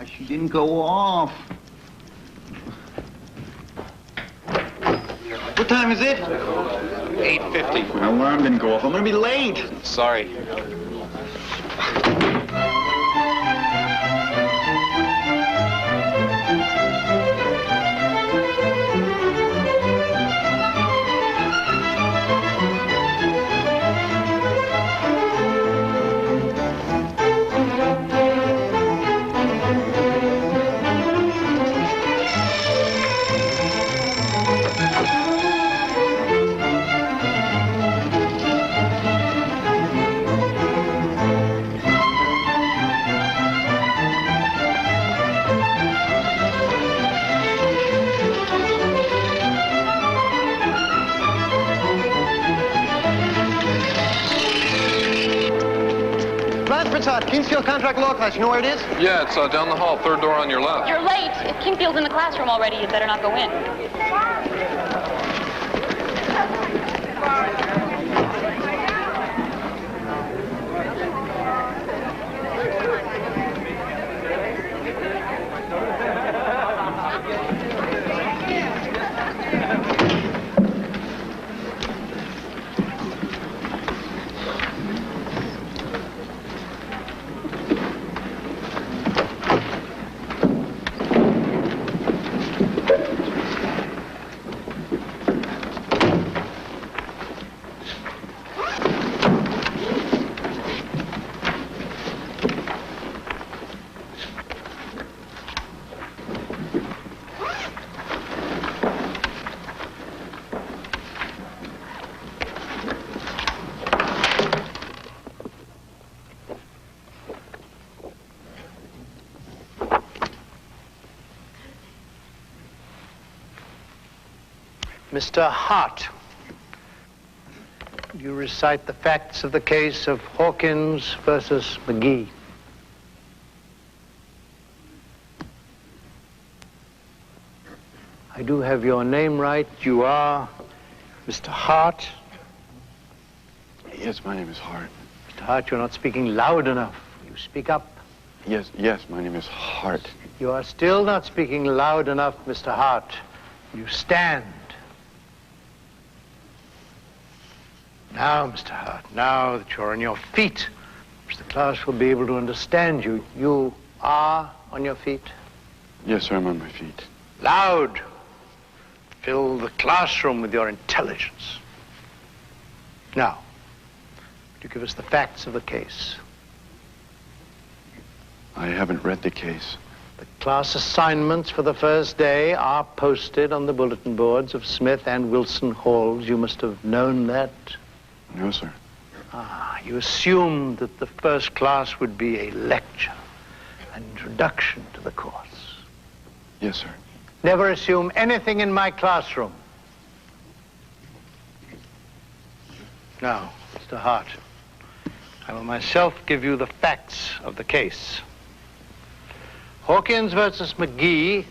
She didn't go off. What time is it? 8:50. My alarm didn't go off. I'm gonna be late. Sorry. Kingsfield Contract Law class. You know where it is? Yeah, it's down the hall, third door on your left. You're late. If Kingfield's in the classroom already, you'd better not go in. Mr. Hart, you recite the facts of the case of Hawkins versus McGee. I do have your name right. You are Mr. Hart. Yes, my name is Hart. Mr. Hart, you're not speaking loud enough. You speak up. Yes, my name is Hart. You are still not speaking loud enough, Mr. Hart. You stand. Now, Mr. Hart, now that you're on your feet, the class will be able to understand you. You are on your feet? Yes, sir, I'm on my feet. Loud. Fill the classroom with your intelligence. Now, would you give us the facts of the case? I haven't read the case. The class assignments for the first day are posted on the bulletin boards of Smith and Wilson Halls. You must have known that. No, sir. You assumed that the first class would be a lecture, an introduction to the course. Yes, sir. Never assume anything in my classroom. Now, Mr. Hart, I will myself give you the facts of the case. Hawkins versus McGee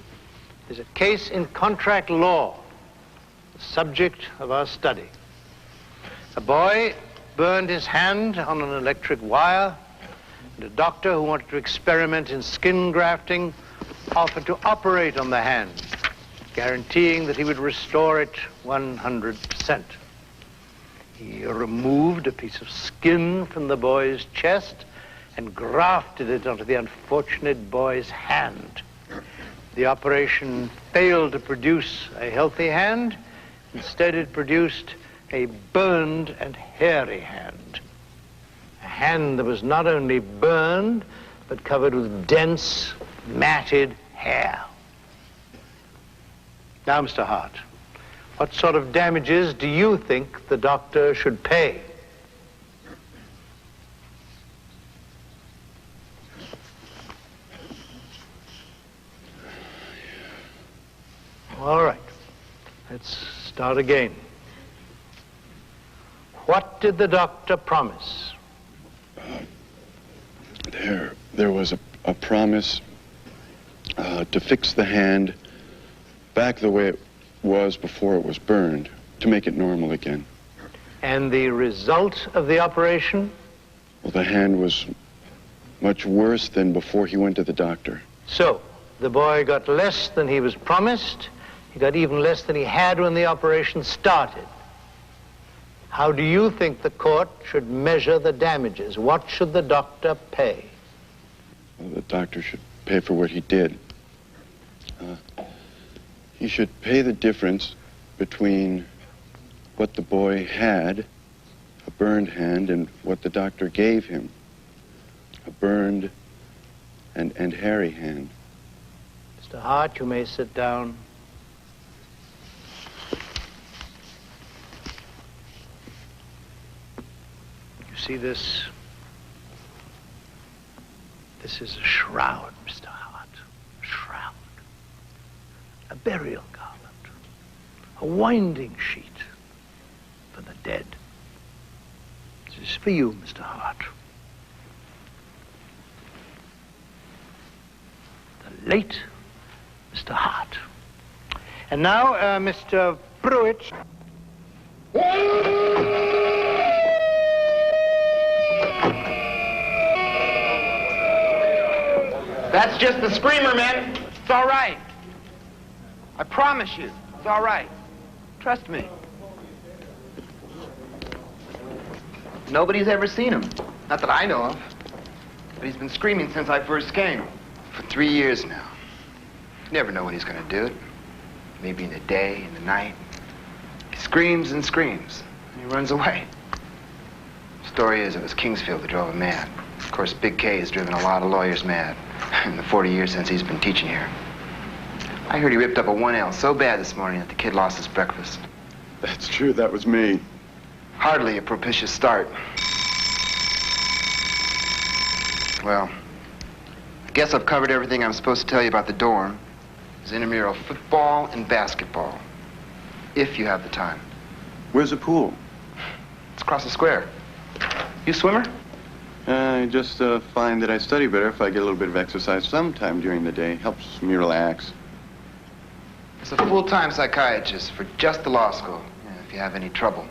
is a case in contract law, the subject of our study. A boy burned his hand on an electric wire, and a doctor who wanted to experiment in skin grafting offered to operate on the hand, guaranteeing that he would restore it 100%. He removed a piece of skin from the boy's chest and grafted it onto the unfortunate boy's hand. The operation failed to produce a healthy hand. Instead, it produced a burned and hairy hand. A hand that was not only burned, but covered with dense, matted hair. Now, Mr. Hart, what sort of damages do you think the doctor should pay? All right, let's start again. What did the doctor promise? There was a promise to fix the hand back the way it was before it was burned, to make it normal again. And the result of the operation? Well, the hand was much worse than before he went to the doctor. So, the boy got less than he was promised. He got even less than he had when the operation started. How do you think the court should measure the damages? What should the doctor pay? Well, the doctor should pay for what he did. He should pay the difference between what the boy had, a burned hand, and what the doctor gave him, a burned and hairy hand. Mr. Hart, you may sit down. You see this? This is a shroud, Mr. Hart. A shroud. A burial garland. A winding sheet for the dead. This is for you, Mr. Hart. The late Mr. Hart. And now, Mr. Pruitt. That's just the screamer, men. It's all right. I promise you, it's all right. Trust me. Nobody's ever seen him. Not that I know of. But he's been screaming since I first came. For 3 years now. You never know when he's gonna do it. Maybe in the day, in the night. He screams and screams, and he runs away. The story is it was Kingsfield that drove him mad. Of course, Big K has driven a lot of lawyers mad in the 40 years since he's been teaching here. I heard he ripped up a 1L so bad this morning that the kid lost his breakfast. That's true, that was me. Hardly a propitious start. Well, I guess I've covered everything I'm supposed to tell you about the dorm. There's intramural football and basketball, if you have the time. Where's the pool? It's across the square. You a swimmer? I just find that I study better if I get a little bit of exercise sometime during the day. Helps me relax. It's a full-time psychiatrist for just the law school, if you have any trouble.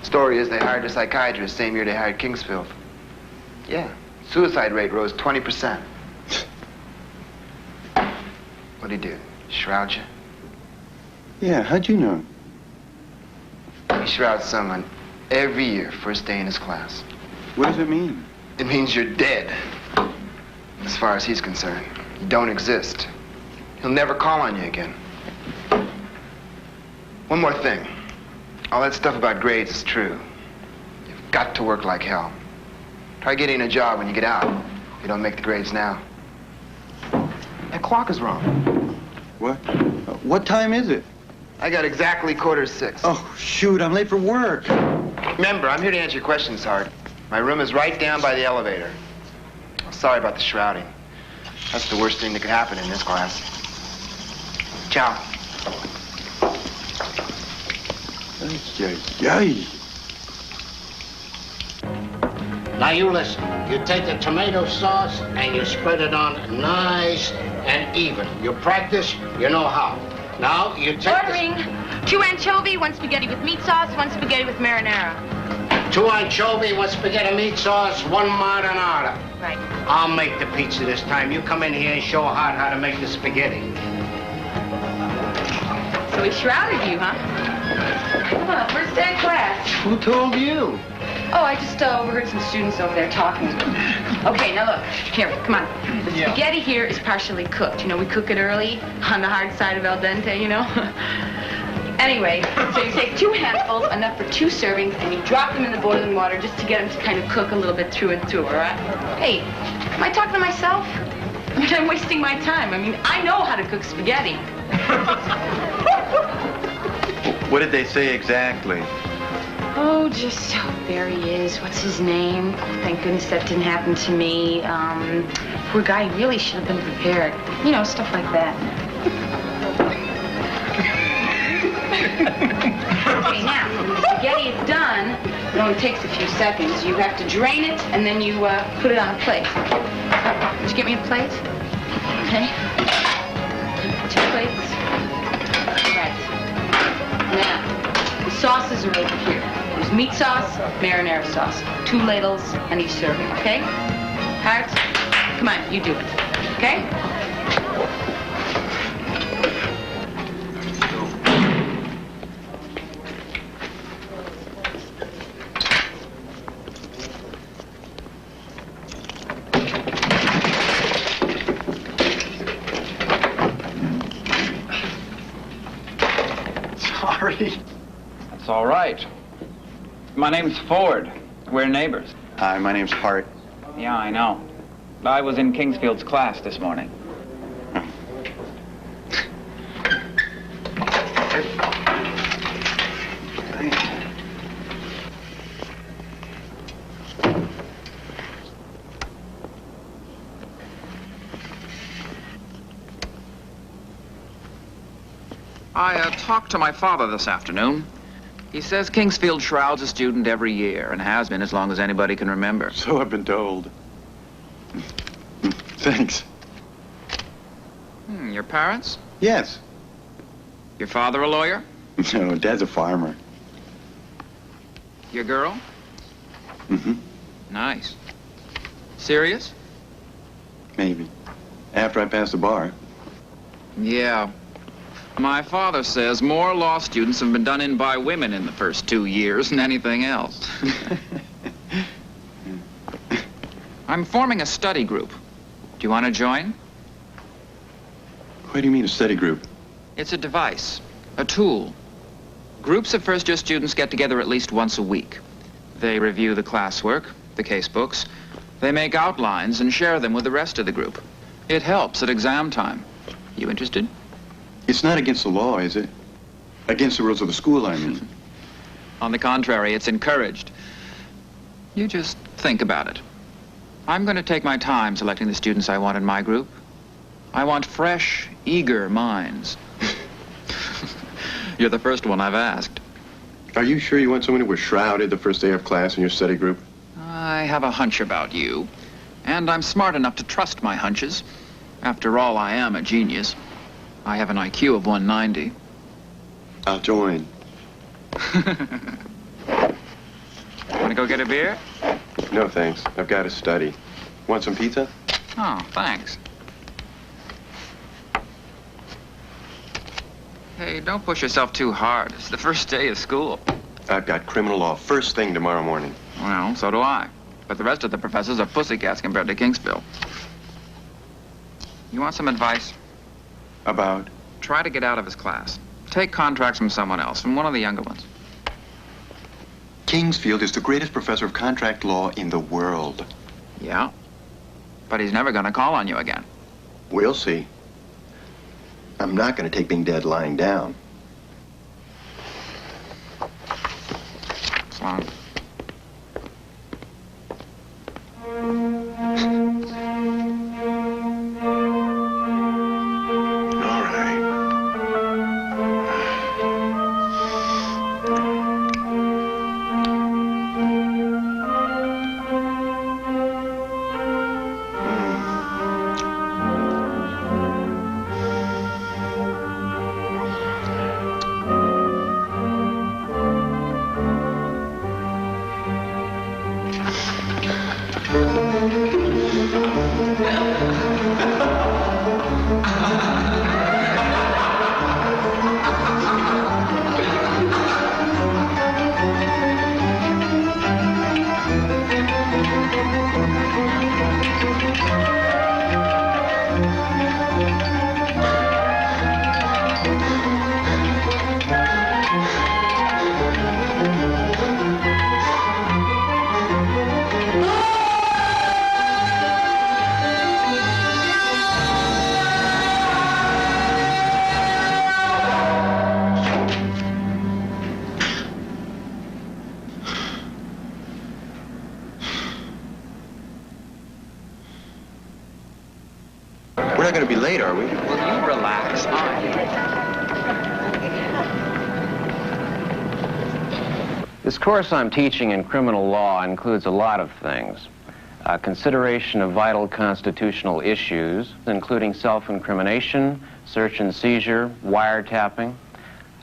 Story is they hired a psychiatrist same year they hired Kingsfield. Yeah, suicide rate rose 20%. What'd he do? Shroud you? Yeah, how'd you know? He shrouds someone every year, first day in his class. What does it mean? It means you're dead. As far as he's concerned, you don't exist. He'll never call on you again. One more thing. All that stuff about grades is true. You've got to work like hell. Try getting a job when you get out. You don't make the grades now. That clock is wrong. What? What time is it? I got exactly 5:45. Oh, shoot, I'm late for work. Remember, I'm here to answer your questions, Hart. My room is right down by the elevator. I'm sorry about the shrouding. That's the worst thing that could happen in this class. Ciao. Yay. Now you listen. You take the tomato sauce and you spread it on nice and even. You practice, you know how. Now you take Ordering 2 anchovy, 1 spaghetti with meat sauce, 1 spaghetti with marinara. 2 anchovy, 1 spaghetti meat sauce, 1 marinara. Right. I'll make the pizza this time. You come in here and show Hart how to make the spaghetti. So he shrouded you, huh? Come on, first day of class. Who told you? Oh, I just overheard some students over there talking. Okay, now look. Here, come on. The spaghetti here is partially cooked. You know, we cook it early on the hard side of al dente, you know? Anyway, so you take 2 handfuls, enough for 2 servings, and you drop them in the boiling water just to get them to kind of cook a little bit through and through, all right? Hey, am I talking to myself? I mean, I'm wasting my time. I mean, I know how to cook spaghetti. What did they say exactly? Oh, just, there he is. What's his name? Thank goodness that didn't happen to me. Poor guy really should have been prepared. You know, stuff like that. Okay, now, when the spaghetti is done, it only takes a few seconds. You have to drain it, and then you put it on a plate. Did you get me a plate? Okay. 2 plates. Right. Now, the sauces are over here. There's meat sauce, marinara sauce. 2 ladles on each serving, okay? Hart, come on, you do it. Okay? Sorry. That's all right. My name's Ford. We're neighbors. Hi, my name's Hart. Yeah, I know. I was in Kingsfield's class this morning. I talked to my father this afternoon. He says Kingsfield shrouds a student every year and has been as long as anybody can remember. So I've been told. Thanks. Your parents? Yes. Your father a lawyer? No, Dad's a farmer. Your girl? Mm-hmm. Nice. Serious? Maybe. After I pass the bar. Yeah. My father says more law students have been done in by women in the first 2 years than anything else. I'm forming a study group. Do you want to join? What do you mean, a study group? It's a device, a tool. Groups of first-year students get together at least once a week. They review the classwork, the case books. They make outlines and share them with the rest of the group. It helps at exam time. You interested? It's not against the law, is it? Against the rules of the school, I mean. On the contrary, it's encouraged. You just think about it. I'm going to take my time selecting the students I want in my group. I want fresh, eager minds. You're the first one I've asked. Are you sure you want someone who was shrouded the first day of class in your study group? I have a hunch about you, and I'm smart enough to trust my hunches. After all, I am a genius. I have an IQ of 190. I'll join. Want to go get a beer? No, thanks. I've got to study. Want some pizza? Oh, thanks. Hey, don't push yourself too hard. It's the first day of school. I've got criminal law first thing tomorrow morning. Well, so do I. But the rest of the professors are pussycats compared to Kingsfield. You want some advice? About? Try to get out of his class. Take contracts from someone else, from one of the younger ones. Kingsfield is the greatest professor of contract law in the world. Yeah. But he's never going to call on you again. We'll see. I'm not going to take being dead lying down. So long. All right. We're not going to be late, are we? Will you relax? This course I'm teaching in criminal law includes a lot of things. Consideration of vital constitutional issues, including self-incrimination, search and seizure, wiretapping.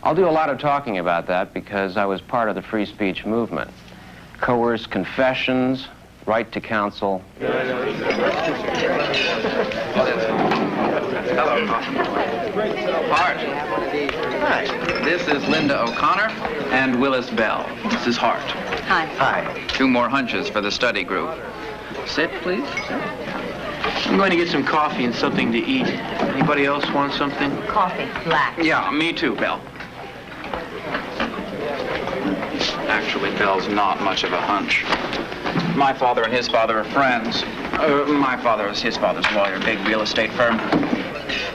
I'll do a lot of talking about that because I was part of the free speech movement. Coerced confessions, right to counsel. Hello. Hart. Hi. This is Linda O'Connor and Willis Bell. This is Hart. Hi. Hi. 2 more hunches for the study group. Sit, please. I'm going to get some coffee and something to eat. Anybody else want something? Coffee, black. Yeah, me too, Bell. Actually, Bell's not much of a hunch. My father and his father are friends. My father was his father's lawyer, big real estate firm.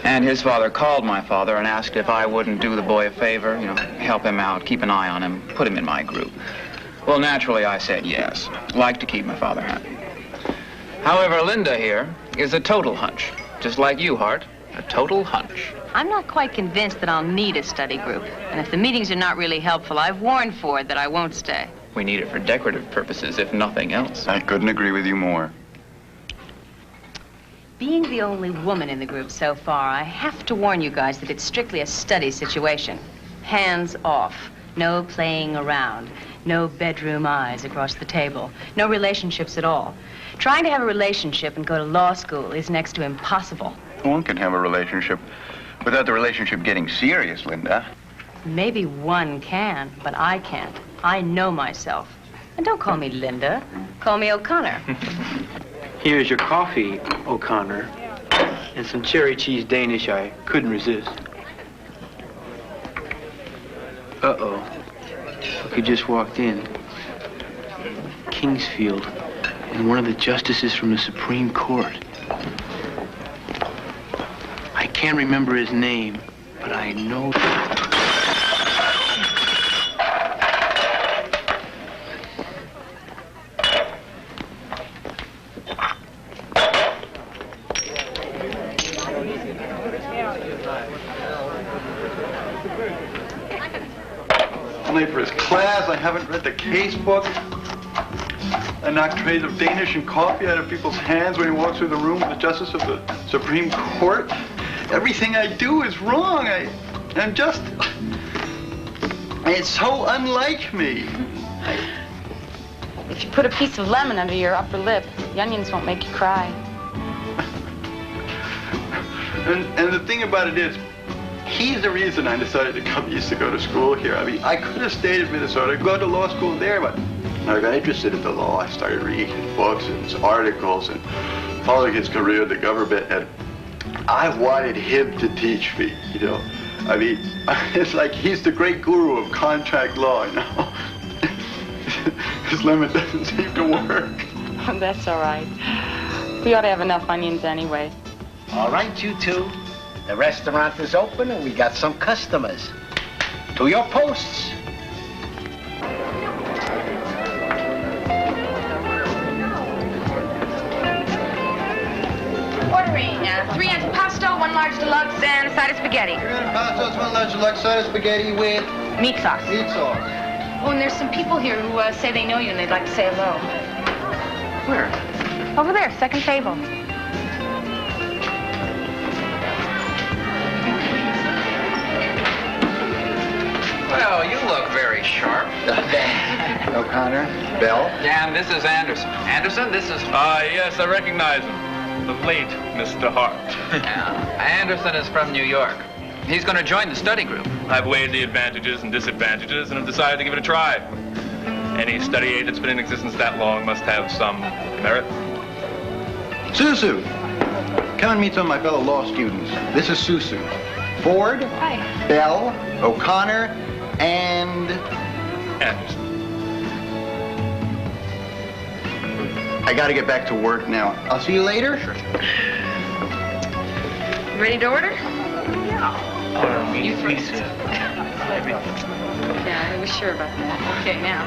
And his father called my father and asked if I wouldn't do the boy a favor, you know, help him out, keep an eye on him, put him in my group. Well, naturally, I said yes. Like to keep my father happy. However, Linda here is a total hunch. Just like you, Hart. A total hunch. I'm not quite convinced that I'll need a study group. And if the meetings are not really helpful, I've warned Ford that I won't stay. We need it for decorative purposes, if nothing else. I couldn't agree with you more. Being the only woman in the group so far, I have to warn you guys that it's strictly a study situation. Hands off. No playing around. No bedroom eyes across the table. No relationships at all. Trying to have a relationship and go to law school is next to impossible. One can have a relationship without the relationship getting serious, Linda. Maybe one can, but I can't. I know myself. And don't call me Linda. Call me O'Connor. Here's your coffee, O'Connor, and some cherry cheese Danish I couldn't resist. Uh-oh. Look who just walked in. Kingsfield, and one of the justices from the Supreme Court. I can't remember his name, but I know... Late for his class. I haven't read the case book. I knock trays of Danish and coffee out of people's hands when he walks through the room with the justice of the Supreme Court. Everything I do is wrong. I'm just... It's so unlike me. If you put a piece of lemon under your upper lip, the onions won't make you cry. And the thing about it is, he's the reason I decided to come east to go to school here. I mean, I could have stayed in Minnesota, go to law school there, but I got interested in the law. I started reading books and articles and following his career in the government, and I wanted him to teach me, you know. I mean, it's like he's the great guru of contract law, you know. His lemon doesn't seem to work. That's all right. We ought to have enough onions anyway. All right, you two. The restaurant is open and we got some customers. To your posts. Ordering 3 antipasto, 1 large deluxe, and a side of spaghetti. 3 pastas, 1 large deluxe side of spaghetti with Meat sauce. meat sauce. Oh, and there's some people here who say they know you and they'd like to say hello. Where? Over there, second table. Well, you look very sharp. O'Connor, Bell. And this is Anderson. Anderson, this is... Yes, I recognize him. The late Mr. Hart. Anderson is from New York. He's going to join the study group. I've weighed the advantages and disadvantages and have decided to give it a try. Any study aid that's been in existence that long must have some merit. Susu, come and meet some of my fellow law students. This is Susu. Ford, Hi. Bell, O'Connor, and... Anderson. I gotta get back to work now. I'll see you later. Sure. Ready to order? You first. Yeah, I was sure about that. Okay, now.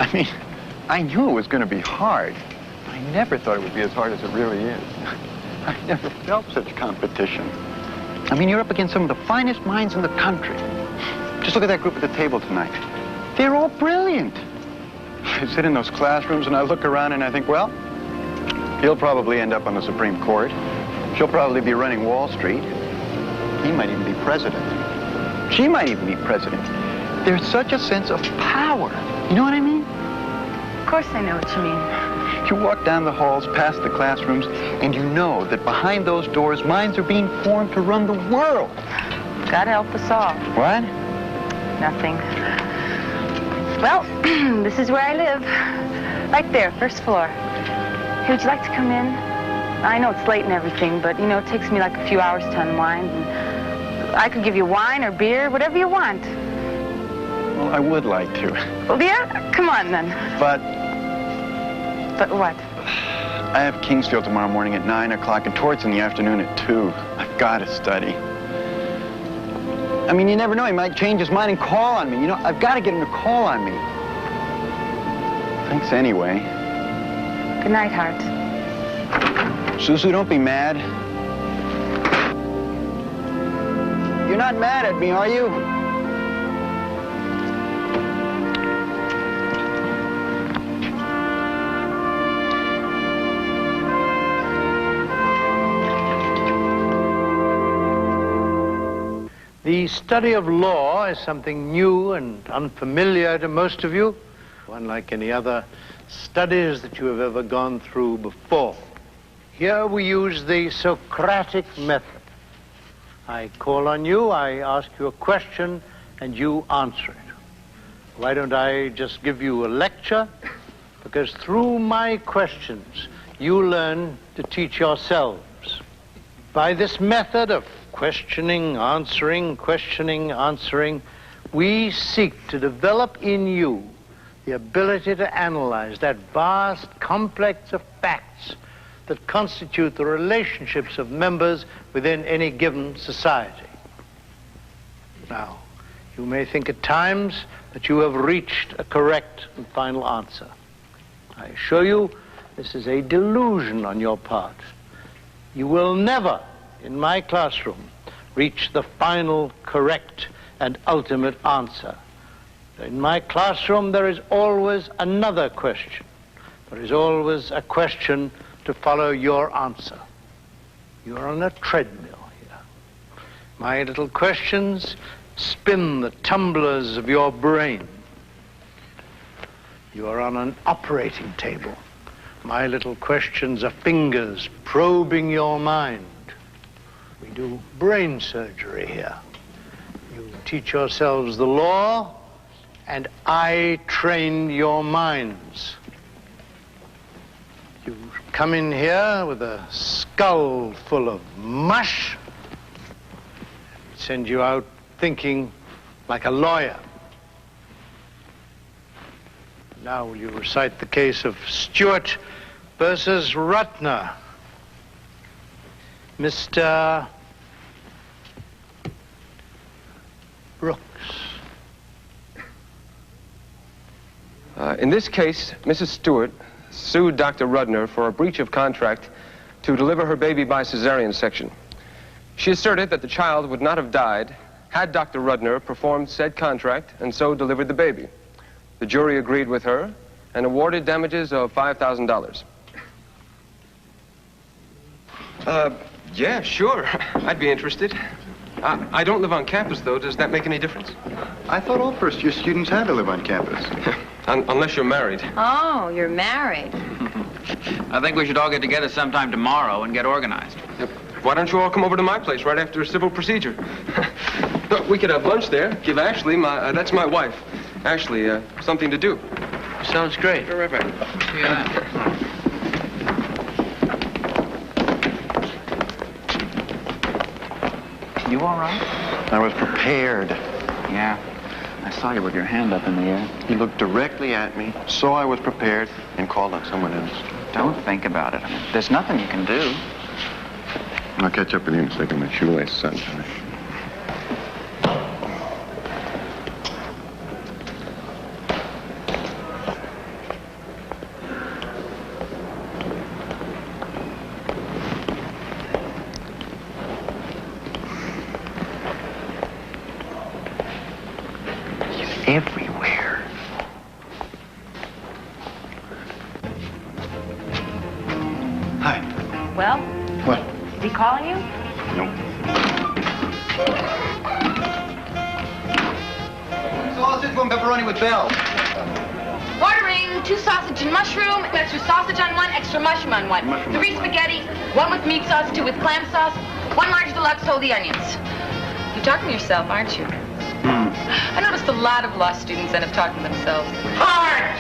I mean, I knew it was going to be hard. I never thought it would be as hard as it really is. I never felt such competition. I mean, you're up against some of the finest minds in the country. Just look at that group at the table tonight. They're all brilliant. I sit in those classrooms and I look around and I think, well, he'll probably end up on the Supreme Court. She'll probably be running Wall Street. He might even be president. She might even be president. There's such a sense of power. You know what I mean? Of course I know what you mean. You walk down the halls, past the classrooms, and you know that behind those doors, minds are being formed to run the world. God help us all. What? Nothing. Well, this is where I live. Right there, first floor. Hey, would you like to come in? I know it's late and everything, but, you know, it takes me like a few hours to unwind. And I could give you wine or beer, whatever you want. Well, I would like to. Well, yeah? Come on, then. But But what? I have Kingsfield tomorrow morning at 9 o'clock and Torts in the afternoon at 2. I've got to study. I mean, you never know. He might change his mind and call on me. You know, I've got to get him to call on me. Thanks anyway. Good night, Hart. Susu, don't be mad. You're not mad at me, are you? The study of law is something new and unfamiliar to most of you, unlike any other studies that you have ever gone through before. Here we use the Socratic method. I call on you, I ask you a question, and you answer it. Why don't I just give you a lecture? Because through my questions, you learn to teach yourselves. By this method of questioning, answering, we seek to develop in you the ability to analyze that vast complex of facts that constitute the relationships of members within any given society. Now, you may think at times that you have reached a correct and final answer. I assure you, this is a delusion on your part. You will never, in my classroom, reach the final, correct, and ultimate answer. In my classroom, there is always another question. There is always a question to follow your answer. You're on a treadmill here. My little questions spin the tumblers of your brain. You are on an operating table. My little questions are fingers probing your mind. We do brain surgery here. You teach yourselves the law, and I train your minds. You come in here with a skull full of mush, send you out thinking like a lawyer. Now will you recite the case of Stewart versus Rutner? Mr. Brooks. In this case, Mrs. Stewart sued Dr. Rudner for a breach of contract to deliver her baby by cesarean section. She asserted that the child would not have died had Dr. Rudner performed said contract and so delivered the baby. The jury agreed with her and awarded damages of $5,000. Yeah, sure. I'd be interested. I don't live on campus, though. Does that make any difference? I thought all first-year students had to live on campus. Unless you're married. Oh, you're married. I think we should all get together sometime tomorrow and get organized. Why don't you all come over to my place right after civil procedure? We could have lunch there. Give Ashley, that's my wife, Ashley, something to do. Sounds great. Right back. See you then. You all right? I was prepared. Yeah. I saw you with your hand up in the air. He looked directly at me, saw I was prepared, and called on someone else. Don't think about it. I mean, there's nothing you can do. I'll catch up with you in a second. My shoelace is untied. Everywhere. Hi. Well? What? Is he calling you? No. Sausage, one pepperoni with bell. Ordering! 1, 2 sausage and mushroom, extra sausage on 1, extra mushroom on 1. 3 spaghetti, 1 with meat sauce, 2 with clam sauce, 1 large deluxe, hold the onions. You're talking to yourself, aren't you? I noticed a lot of law students end up talking to themselves. Hart!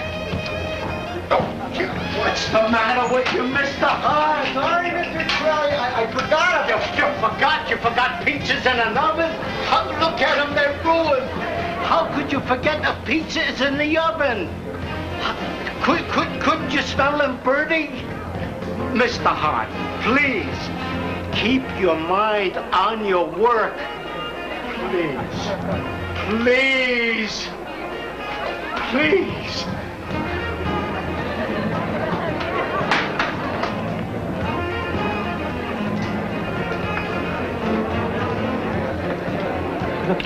What's the matter with you, Mr. Hart? Sorry, Mr. Crowley, I forgot them. You forgot pizzas in an oven? Look at them, they're ruined. How could you forget the pizzas in the oven? Couldn't you smell them burning? Mr. Hart, please, keep your mind on your work. Please. Please.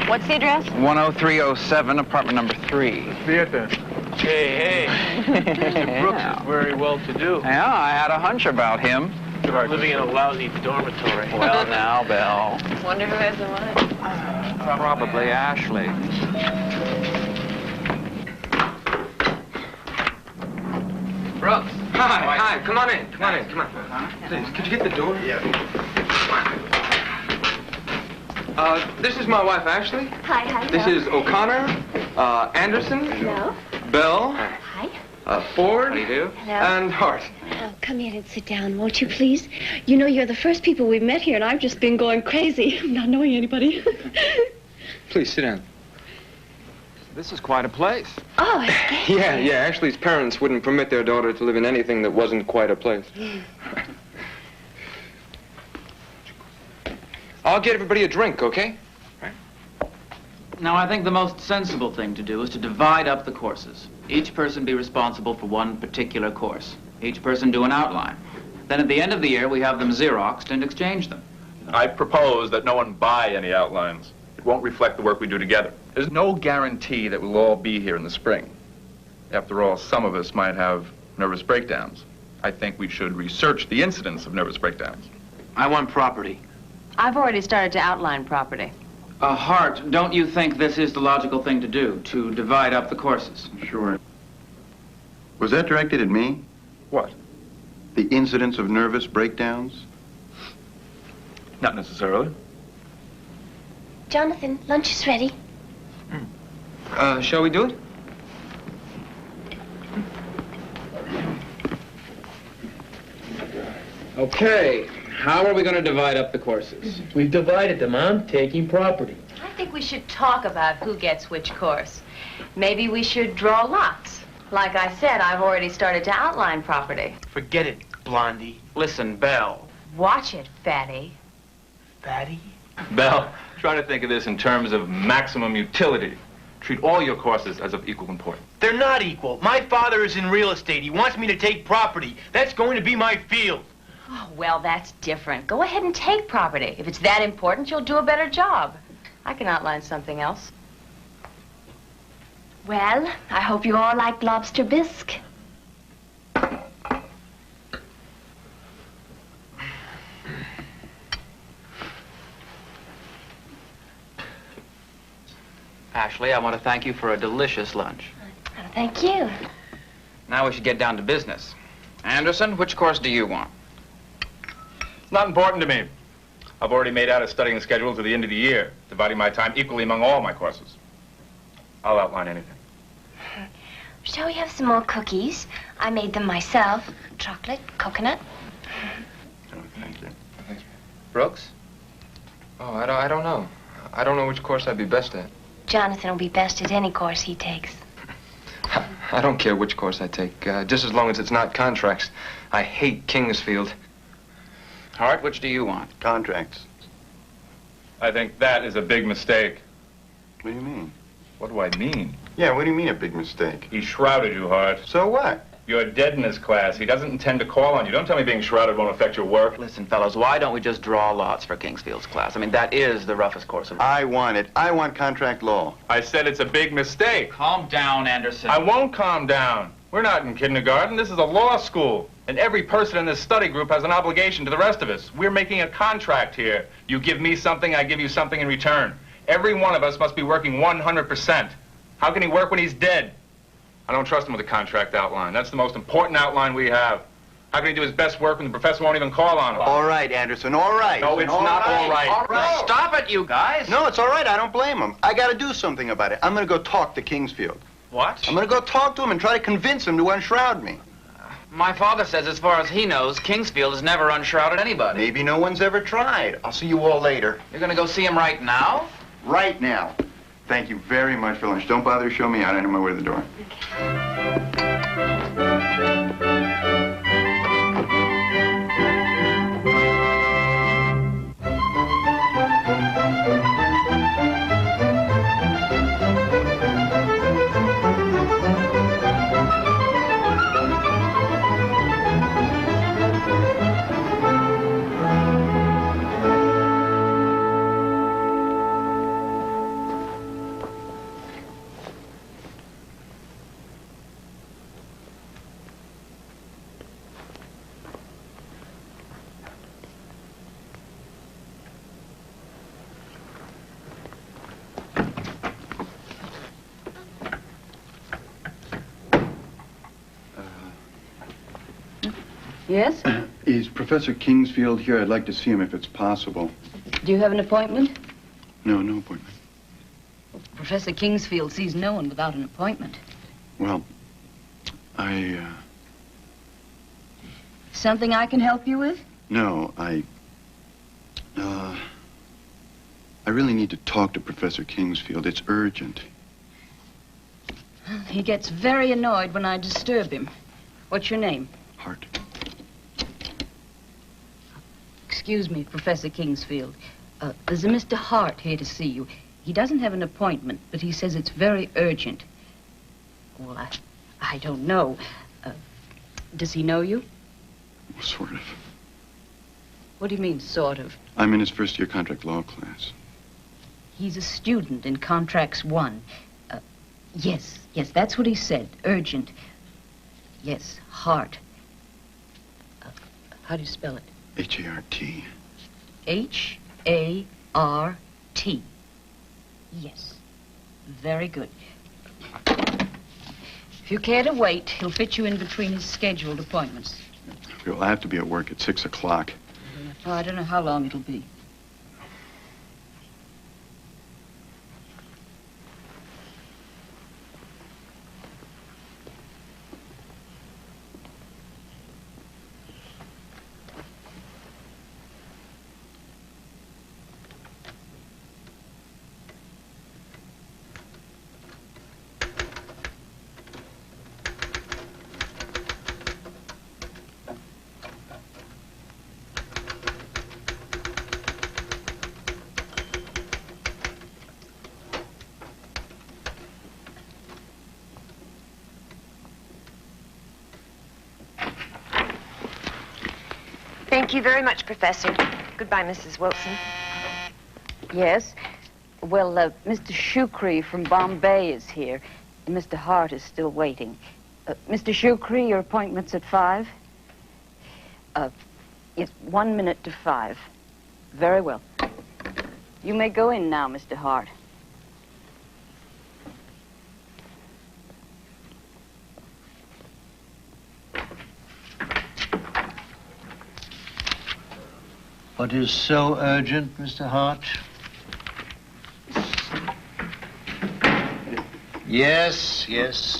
What's the address? 10307, apartment number 3. Theater. Hey. Mr. Brooks is very well-to-do. Yeah, I had a hunch about him. Living in a lousy dormitory. Well, now, Belle. Wonder who has the money. Probably Ashley. Brooks. Hi. Come on in. Come on. Please, could you get the door? Yeah. This is my wife, Ashley. Hi. This is O'Connor, Anderson. Hello. Bell. Hi. Ford. How do you do? Hello. And Hart. Oh, come in and sit down, won't you, please? You know, you're the first people we've met here, and I've just been going crazy, not knowing anybody. Please, sit down. This is quite a place. Oh, Yeah, Ashley's parents wouldn't permit their daughter to live in anything that wasn't quite a place. I'll get everybody a drink, okay? Now, I think the most sensible thing to do is to divide up the courses. Each person be responsible for one particular course. Each person do an outline. Then at the end of the year, we have them Xeroxed and exchange them. I propose that no one buy any outlines. It won't reflect the work we do together. There's no guarantee that we'll all be here in the spring. After all, some of us might have nervous breakdowns. I think we should research the incidence of nervous breakdowns. I want property. I've already started to outline property. Hart, don't you think this is the logical thing to do, to divide up the courses? Sure. Was that directed at me? What? The incidence of nervous breakdowns? Not necessarily. Jonathan, lunch is ready. Shall we do it? Okay, how are we going to divide up the courses? We've divided them. I'm taking property. I think we should talk about who gets which course. Maybe we should draw lots. Like I said, I've already started to outline property. Forget it, Blondie. Listen, Belle. Watch it, fatty. Fatty? Belle, try to think of this in terms of maximum utility. Treat all your courses as of equal importance. They're not equal. My father is in real estate. He wants me to take property. That's going to be my field. Oh, well, that's different. Go ahead and take property. If it's that important, you'll do a better job. I can outline something else. Well, I hope you all like lobster bisque. Ashley, I want to thank you for a delicious lunch. Oh, thank you. Now we should get down to business. Anderson, which course do you want? It's not important to me. I've already made out a studying schedule to the end of the year, dividing my time equally among all my courses. I'll outline anything. Shall we have some more cookies? I made them myself. Chocolate, coconut. Oh, thank you. Brooks? Oh, I don't know. I don't know which course I'd be best at. Jonathan will be best at any course he takes. I don't care which course I take, just as long as it's not contracts. I hate Kingsfield. Hart, which do you want? Contracts. I think that is a big mistake. What do you mean? What do I mean? Yeah, what do you mean a big mistake? He shrouded you, Hart. So what? You're dead in this class. He doesn't intend to call on you. Don't tell me being shrouded won't affect your work. Listen, fellows, why don't we just draw lots for Kingsfield's class? I mean, that is the roughest course of... I want it. I want contract law. I said it's a big mistake. Calm down, Anderson. I won't calm down. We're not in kindergarten. This is a law school. And every person in this study group has an obligation to the rest of us. We're making a contract here. You give me something, I give you something in return. Every one of us must be working 100%. How can he work when he's dead? I don't trust him with a contract outline. That's the most important outline we have. How can he do his best work when the professor won't even call on him? All right, Anderson, all right. No, it's not all right. All right, stop it, you guys. No, it's all right. I don't blame him. I got to do something about it. I'm going to go talk to Kingsfield. What? I'm going to go talk to him and try to convince him to unshroud me. My father says, as far as he knows, Kingsfield has never unshrouded anybody. Maybe no one's ever tried. I'll see you all later. You're gonna go see him right now? Right now. Thank you very much for lunch. Don't bother to show me out. I know my way to the door. Yes? Is Professor Kingsfield here? I'd like to see him if it's possible. Do you have an appointment? No appointment. Professor Kingsfield sees no one without an appointment. Well, Something I can help you with? No, I really need to talk to Professor Kingsfield. It's urgent. He gets very annoyed when I disturb him. What's your name? Hart. Excuse me, Professor Kingsfield. There's a Mr. Hart here to see you. He doesn't have an appointment, but he says it's very urgent. Well, I don't know. Does he know you? Sort of. What do you mean, sort of? I'm in his first-year contract law class. He's a student in Contracts 1. Yes, that's what he said. Urgent. Yes, Hart. How do you spell it? H-A-R-T. H-A-R-T. Yes. Very good. If you care to wait, he'll fit you in between his scheduled appointments. Well, I have to be at work at 6 o'clock. Oh, I don't know how long it'll be. Thank you very much, Professor. Goodbye, Mrs. Wilson. Yes? Well, Mr. Shukri from Bombay is here, and Mr. Hart is still waiting. Mr. Shukri, your appointment's at 5? Yes, 1 minute to 5. Very well. You may go in now, Mr. Hart. What is so urgent, Mr. Hart? Yes.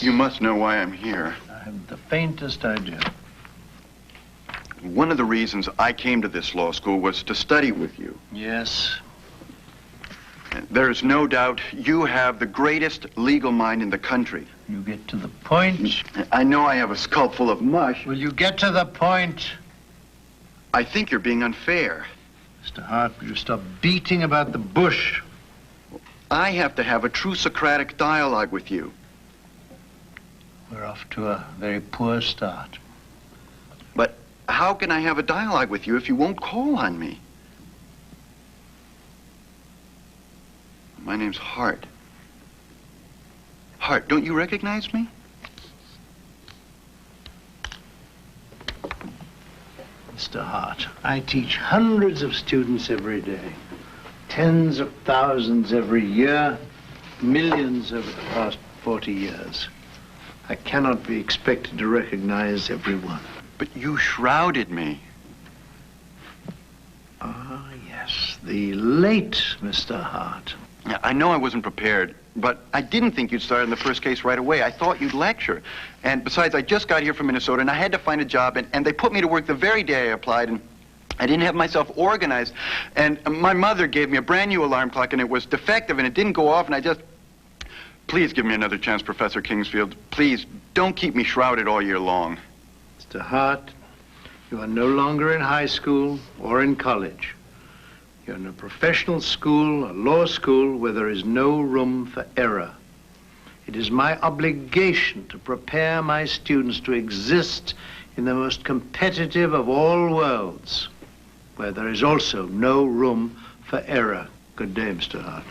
You must know why I'm here. I haven't the faintest idea. One of the reasons I came to this law school was to study with you. Yes. There's no doubt you have the greatest legal mind in the country. You get to the point. I know I have a skull full of mush. Will you get to the point? I think you're being unfair. Mr. Hart, will you stop beating about the bush? I have to have a true Socratic dialogue with you. We're off to a very poor start. But how can I have a dialogue with you if you won't call on me? My name's Hart. Hart, don't you recognize me? Mr. Hart, I teach hundreds of students every day. Tens of thousands every year. Millions over the past 40 years. I cannot be expected to recognize everyone. But you shrouded me. Ah, yes, the late Mr. Hart. Yeah, I know I wasn't prepared, but I didn't think you'd start on the first case right away. I thought you'd lecture. And besides, I just got here from Minnesota, and I had to find a job, and they put me to work the very day I applied, and I didn't have myself organized. And my mother gave me a brand new alarm clock, and it was defective, and it didn't go off, and I just... Please give me another chance, Professor Kingsfield. Please, don't keep me shrouded all year long. Mr. Hart, you are no longer in high school or in college. You're in a professional school, a law school, where there is no room for error. It is my obligation to prepare my students to exist in the most competitive of all worlds, where there is also no room for error. Good day, Mr. Hart.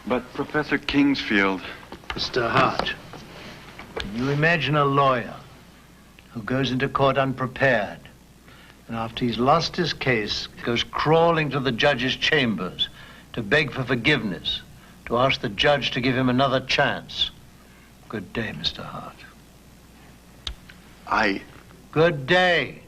But, Professor Kingsfield... Mr. Hart, can you imagine a lawyer who goes into court unprepared, and after he's lost his case, goes crawling to the judge's chambers to beg for forgiveness, to ask the judge to give him another chance? Good day, Mr. Hart. Good day.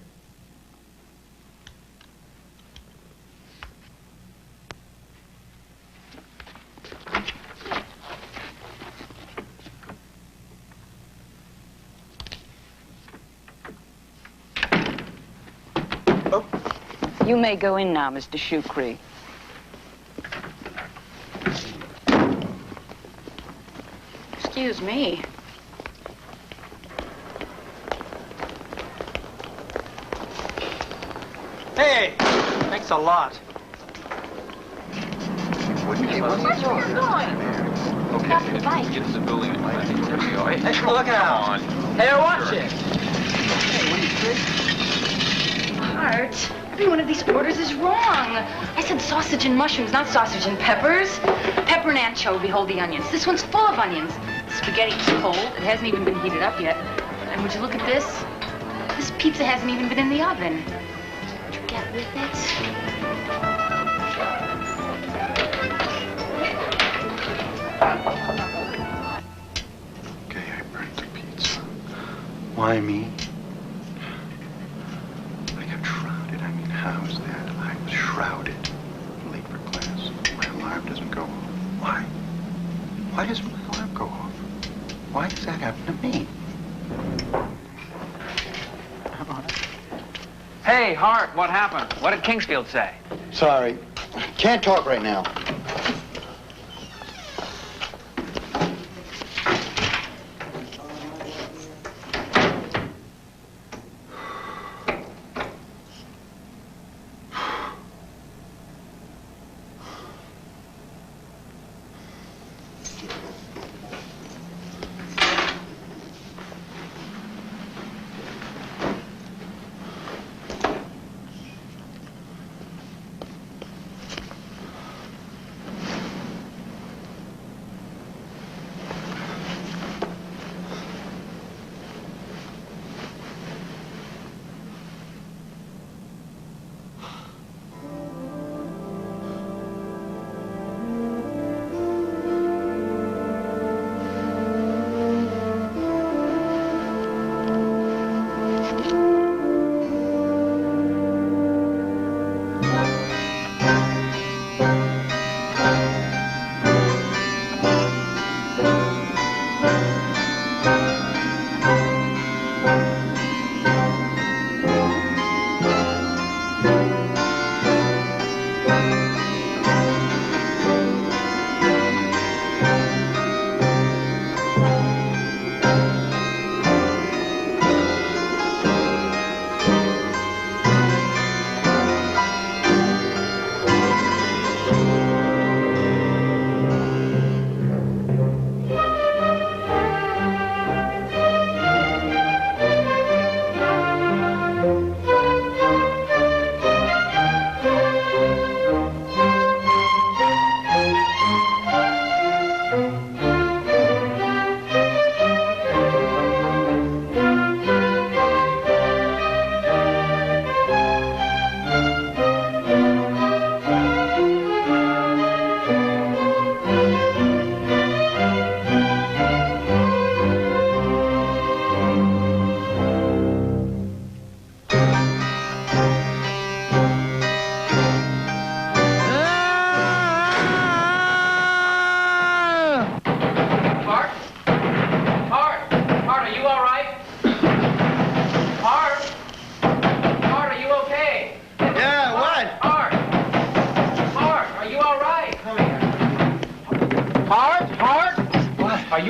You may go in now, Mr. Shukri. Excuse me. Hey, thanks a lot. Hey, what's where you're going? Okay, get to the building and I think we're gonna be all right. Hey, look out. Hey, watch it. Hart, every one of these orders is wrong. I said sausage and mushrooms, not sausage and peppers. Pepper and anchovy hold the onions. This one's full of onions. Spaghetti's cold. It hasn't even been heated up yet. And would you look at this? This pizza hasn't even been in the oven. Would you get with it? Okay, I burnt the pizza. Why me? I got shrouded. I mean, how's that? I was shrouded. Late for class. My alarm doesn't go off. Why? Why doesn't my alarm go off? Why does that happen to me? Hey, Hart, what happened? What did Kingsfield say? Sorry. Can't talk right now.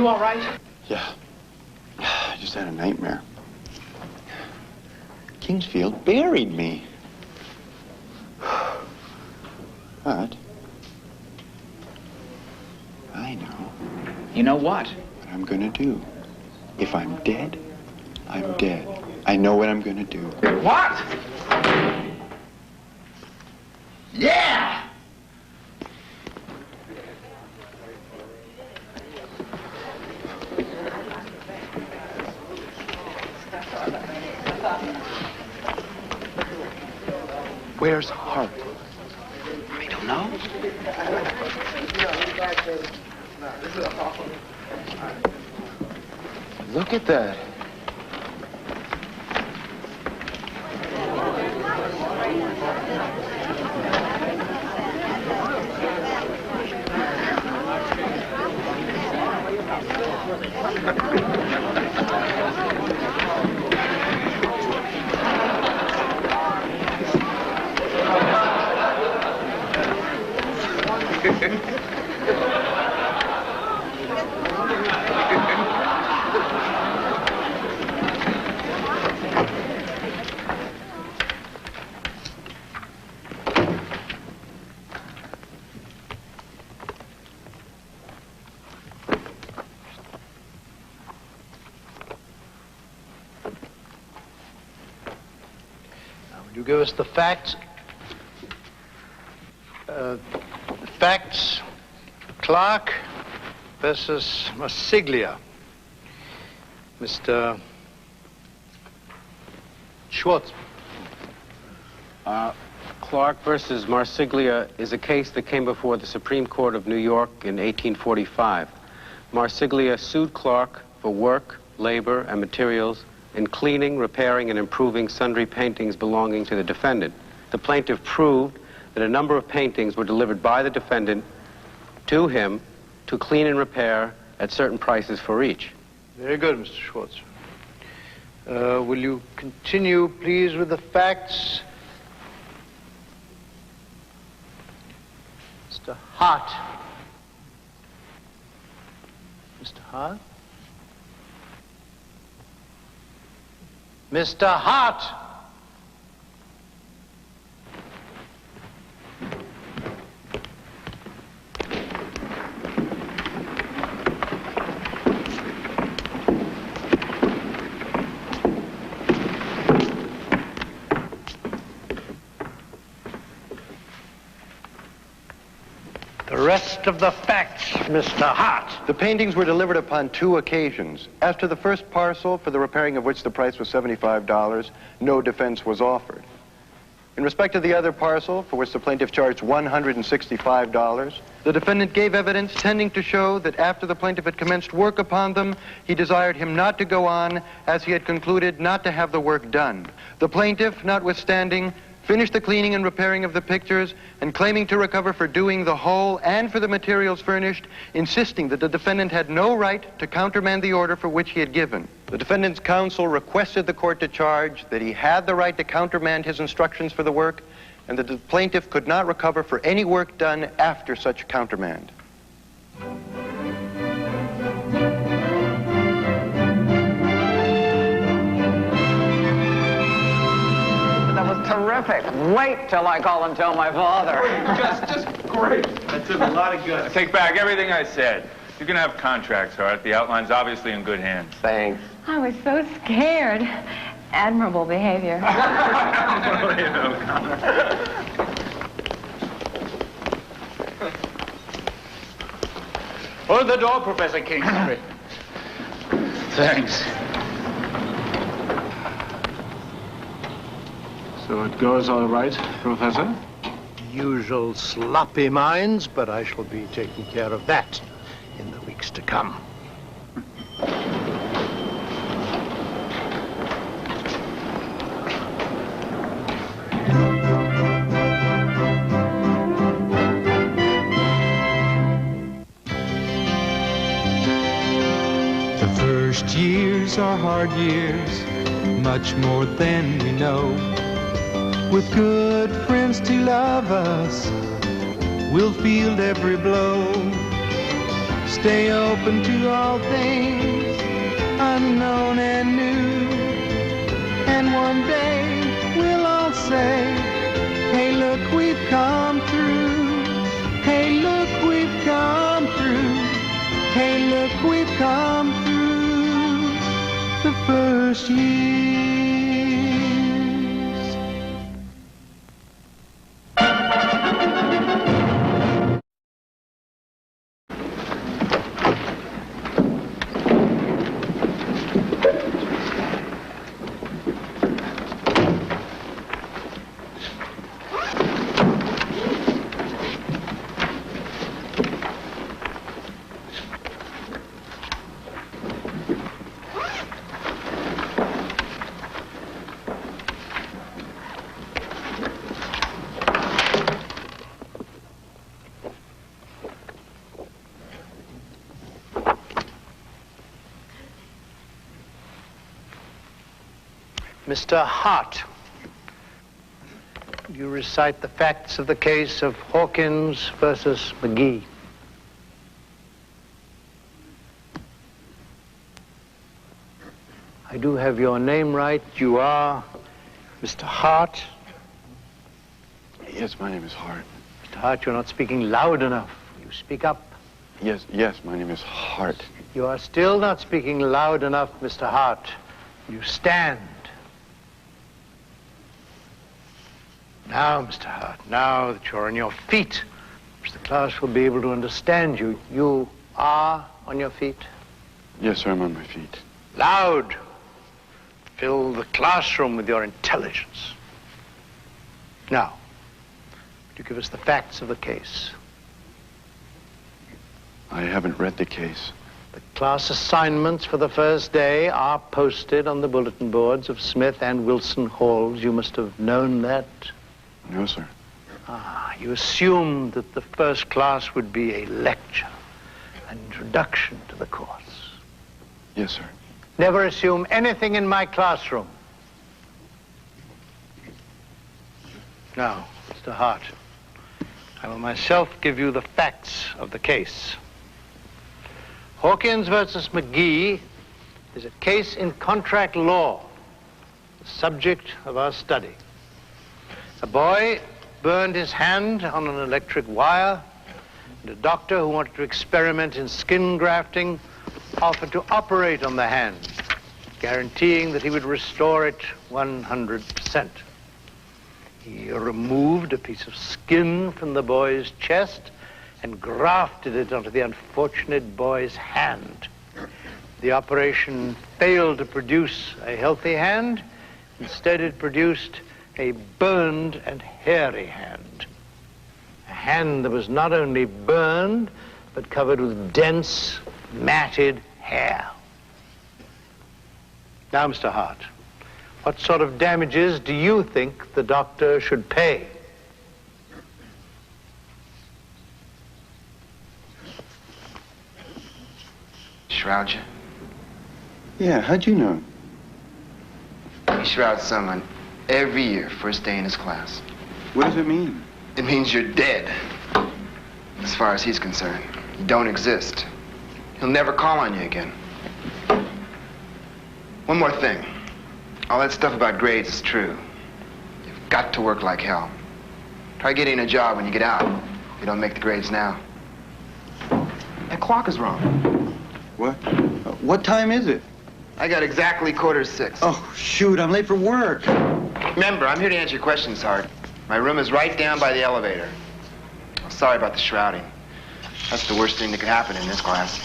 You all right? Yeah. I just had a nightmare. Kingsfield buried me. But I know. You know what? What I'm gonna do. If I'm dead, I'm dead. I know what I'm gonna do. What? Yeah! Where's Hart? I don't know. Look at that. You give us the facts. Facts. Clark versus Marsiglia. Mr. Schwartz. Clark versus Marsiglia is a case that came before the Supreme Court of New York in 1845. Marsiglia sued Clark for work, labor, and materials in cleaning, repairing, and improving sundry paintings belonging to the defendant. The plaintiff proved that a number of paintings were delivered by the defendant to him to clean and repair at certain prices for each. Very good, Mr. Schwartz. Will you continue, please, with the facts? Mr. Hart. Mr. Hart? Mr. Hart! The rest of the facts, Mr. Hart. The paintings were delivered upon 2 occasions. As to the first parcel, for the repairing of which the price was $75, no defense was offered. In respect to the other parcel, for which the plaintiff charged $165, the defendant gave evidence tending to show that after the plaintiff had commenced work upon them, he desired him not to go on, as he had concluded not to have the work done. The plaintiff, notwithstanding, finished the cleaning and repairing of the pictures, and claiming to recover for doing the whole and for the materials furnished, insisting that the defendant had no right to countermand the order for which he had given. The defendant's counsel requested the court to charge that he had the right to countermand his instructions for the work, and that the plaintiff could not recover for any work done after such countermand. Terrific. Wait till I call and tell my father. Just great. That did a lot of good. I take back everything I said. You can have contracts, Hart. The outline's obviously in good hands. Thanks. I was so scared. Admirable behavior. Hold the door, Professor Kingsbury. Thanks. So it goes all right, Professor? Usual sloppy minds, but I shall be taking care of that in the weeks to come. The first years are hard years, much more than we know. With good friends to love us, we'll field every blow. stay open to all things unknown and new. And one day we'll all say, hey, look, we've come through. Hey, look, we've come through. Hey, look, we've come through the first years. Mr. Hart, you recite the facts of the case of Hawkins versus McGee. I do have your name right. You are Mr. Hart. Yes, my name is Hart. Mr. Hart, you're not speaking loud enough. You speak up. Yes, my name is Hart. You are still not speaking loud enough, Mr. Hart. You stand. Now, Mr. Hart, now that you're on your feet, the class will be able to understand you. You are on your feet? Yes, sir, I'm on my feet. Loud. Fill the classroom with your intelligence. Now, would you give us the facts of the case? I haven't read the case. The class assignments for the first day are posted on the bulletin boards of Smith and Wilson Halls. You must have known that. No, sir. You assumed that the first class would be a lecture, an introduction to the course. Yes, sir. Never assume anything in my classroom. Now, Mr. Hart, I will myself give you the facts of the case. Hawkins versus McGee is a case in contract law, the subject of our study. A boy burned his hand on an electric wire, and a doctor who wanted to experiment in skin grafting offered to operate on the hand, guaranteeing that he would restore it 100%. He removed a piece of skin from the boy's chest and grafted it onto the unfortunate boy's hand. The operation failed to produce a healthy hand. Instead, it produced a burned and hairy hand. A hand that was not only burned, but covered with dense, matted hair. Now, Mr. Hart, what sort of damages do you think the doctor should pay? Shroud you? Yeah, how'd you know? He shrouds someone every year, first day in his class. What does it mean? It means you're dead. As far as he's concerned, you don't exist. He'll never call on you again. One more thing. All that stuff about grades is true. You've got to work like hell. Try getting a job when you get out. If you don't make the grades now. That clock is wrong. What? What time is it? I got exactly 6:45. Oh, shoot, I'm late for work. Remember, I'm here to answer your questions, Hart. My room is right down by the elevator. Sorry about the shrouding. That's the worst thing that could happen in this class.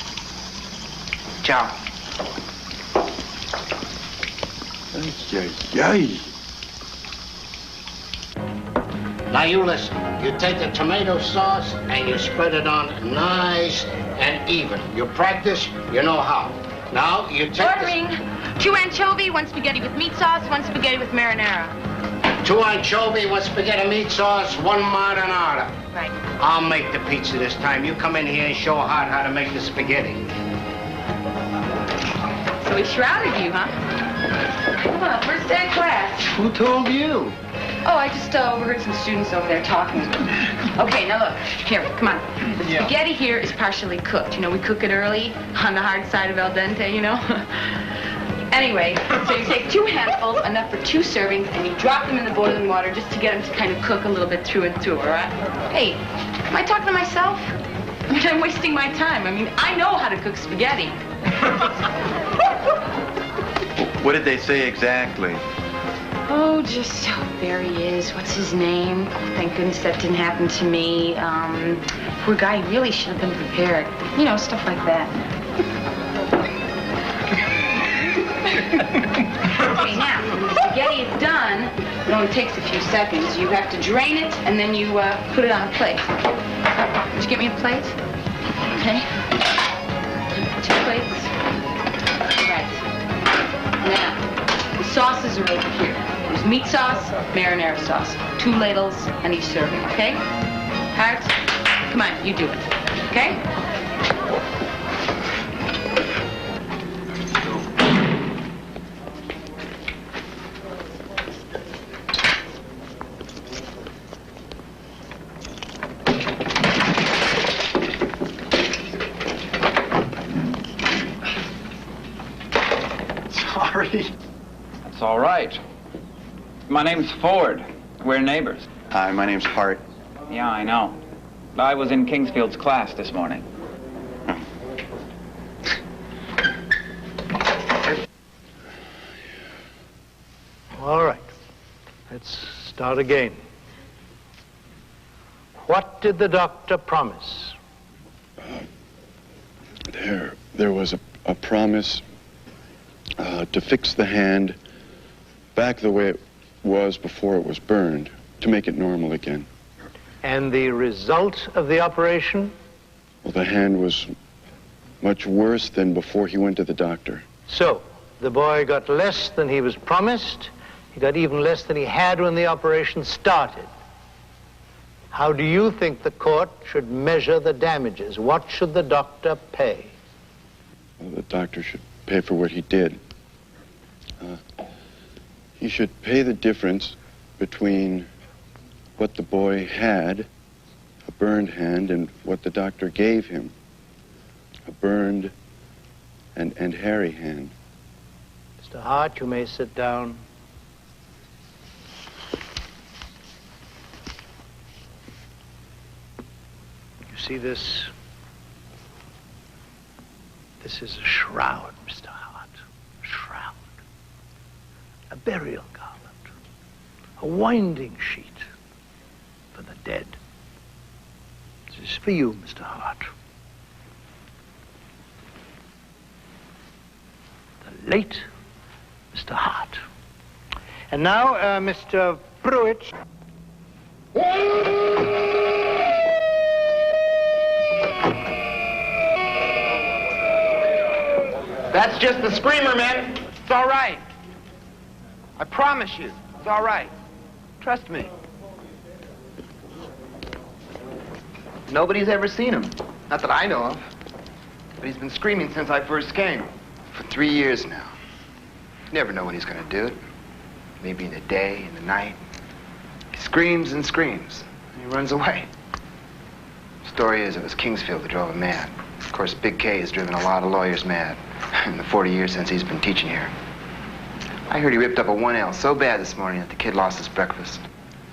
Ciao. Yay. Now you listen. You take the tomato sauce and you spread it on nice and even. You practice, you know how. Now you take Ordering 2 anchovy, 1 spaghetti with meat sauce, 1 spaghetti with marinara. 2 anchovy, 1 spaghetti meat sauce, 1 marinara. Right. I'll make the pizza this time. You come in here and show Hart how to make the spaghetti. So he shrouded you, huh? Come on, first day of class. Who told you? Oh, I just overheard some students over there talking. Okay, now look, here, come on. The spaghetti here is partially cooked. You know, we cook it early on the hard side of al dente, you know? Anyway, so you take 2 handfuls, enough for 2 servings, and you drop them in the boiling water just to get them to kind of cook a little bit through and through, all right? Hey, am I talking to myself? I mean, I'm wasting my time. I mean, I know how to cook spaghetti. What did they say exactly? Oh, just, there he is. What's his name? Oh, thank goodness that didn't happen to me. Poor guy really should have been prepared. You know, stuff like that. Okay, now, when the spaghetti is done, it only takes a few seconds. You have to drain it, and then you put it on a plate. Would you get me a plate? Okay. 2 plates. Right. Now, the sauces are over here. There's meat sauce, marinara sauce. 2 ladles on each serving, okay? Hearts, come on, you do it, okay? That's all right. My name's Ford. We're neighbors. Hi, my name's Hart. Yeah, I know. I was in Kingsfield's class this morning. All right. Let's start again. What did the doctor promise? There was a promise to fix the hand back the way it was before it was burned, to make it normal again. And the result of the operation? Well, the hand was much worse than before he went to the doctor. So, the boy got less than he was promised. He got even less than he had when the operation started. How do you think the court should measure the damages? What should the doctor pay? Well, the doctor should pay for what he did. He should pay the difference between what the boy had, a burned hand, and what the doctor gave him, a burned and hairy hand. Mr. Hart, you may sit down. You see this? This is a shroud, Mr. Hart. A shroud. A burial garland. A winding sheet for the dead. This is for you, Mr. Hart. The late Mr. Hart. And now, Mr. Pruitt. That's just the screamer, men. It's all right. I promise you, it's all right. Trust me. Nobody's ever seen him. Not that I know of. But he's been screaming since I first came. For 3 years now. You never know when he's going to do it. Maybe in the day, in the night. He screams and screams. And he runs away. The story is it was Kingsfield that drove him mad. Of course, Big K has driven a lot of lawyers mad in the 40 years since he's been teaching here. I heard he ripped up a 1L so bad this morning that the kid lost his breakfast.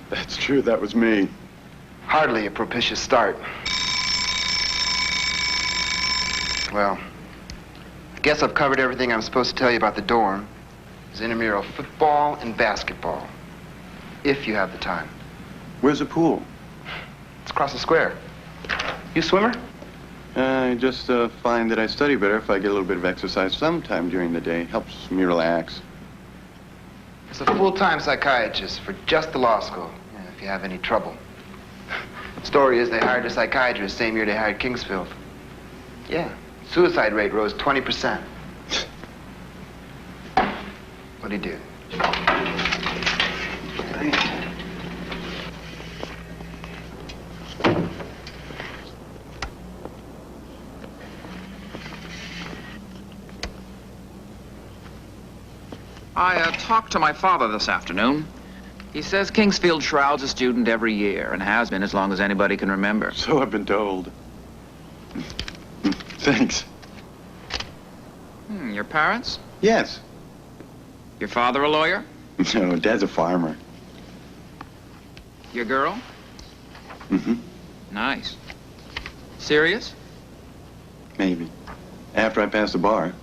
That's true, that was me. Hardly a propitious start. Well, I guess I've covered everything I'm supposed to tell you about the dorm. There's intramural football and basketball, if you have the time. Where's the pool? It's across the square. You a swimmer? I just find that I study better if I get a little bit of exercise sometime during the day. Helps me relax. It's a full-time psychiatrist for just the law school, if you have any trouble. The story is they hired a psychiatrist same year they hired Kingsfield. Yeah, suicide rate rose 20%. What'd he do? I talked to my father this afternoon. He says Kingsfield shrouds a student every year and has been as long as anybody can remember. So I've been told. Thanks. Your parents? Yes. Your father a lawyer? No, Dad's a farmer. Your girl? Mm-hmm. Nice. Serious? Maybe. After I pass the bar.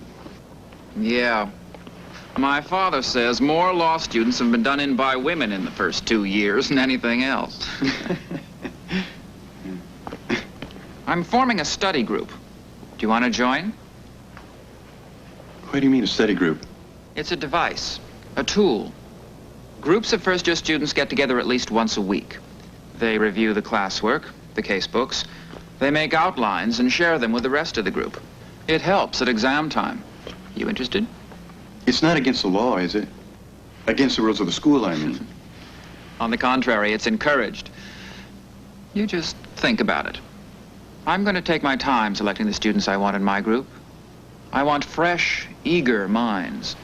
Yeah. My father says more law students have been done in by women in the first 2 years than anything else. I'm forming a study group. Do you want to join? What do you mean, a study group? It's a device, a tool. Groups of first-year students get together at least once a week. They review the classwork, the casebooks. They make outlines and share them with the rest of the group. It helps at exam time. You interested? It's not against the law, is it? Against the rules of the school, I mean. On the contrary, it's encouraged. You just think about it. I'm going to take my time selecting the students I want in my group. I want fresh, eager minds.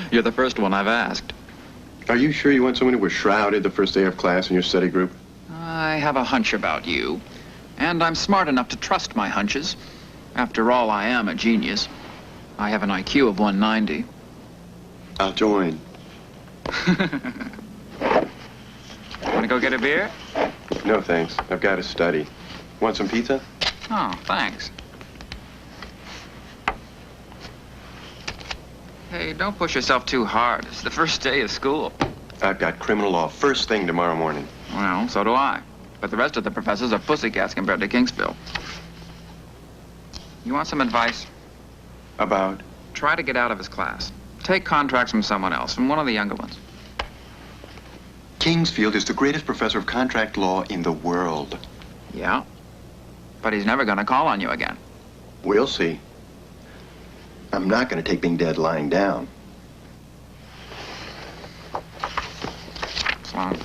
You're the first one I've asked. Are you sure you want someone who was shrouded the first day of class in your study group? I have a hunch about you, and I'm smart enough to trust my hunches. After all, I am a genius. I have an IQ of 190. I'll join. Want to go get a beer? No, thanks. I've got to study. Want some pizza? Oh, thanks. Hey, don't push yourself too hard. It's the first day of school. I've got criminal law first thing tomorrow morning. Well, so do I. But the rest of the professors are pussycats compared to Kingsville. You want some advice? About? Try to get out of his class. Take contracts from someone else, from one of the younger ones. Kingsfield is the greatest professor of contract law in the world. Yeah? But he's never going to call on you again. We'll see. I'm not going to take being dead lying down. So long.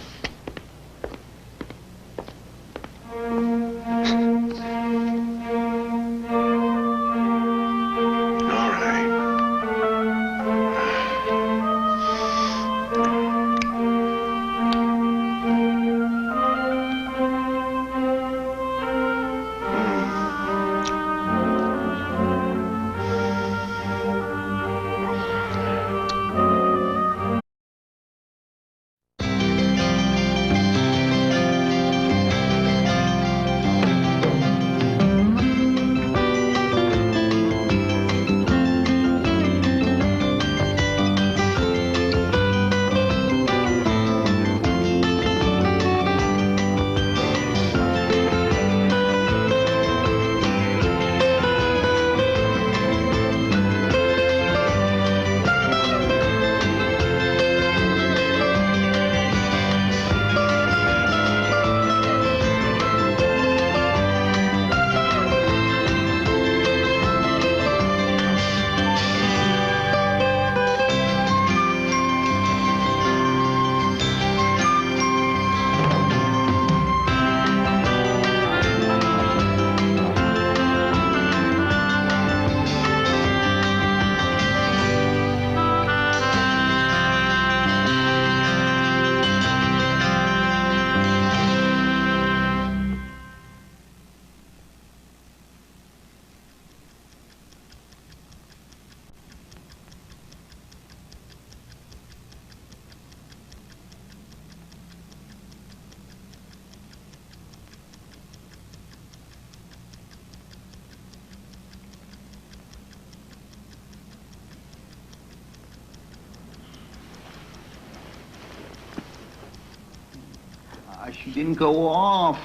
She didn't go off.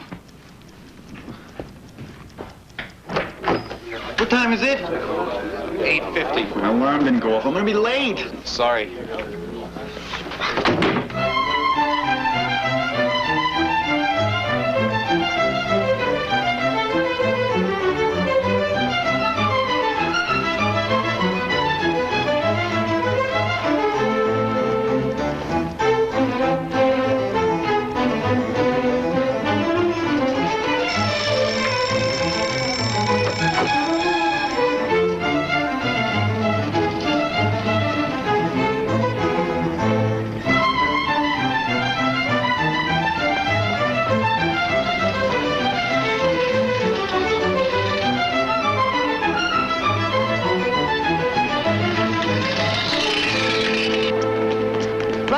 What time is it? 8:50. My alarm didn't go off. I'm gonna be late. Sorry.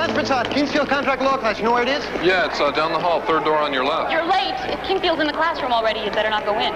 Stanford's Kingsfield contract law class. You know where it is? Yeah, it's down the hall, third door on your left. You're late. If Kingfield's in the classroom already, you'd better not go in.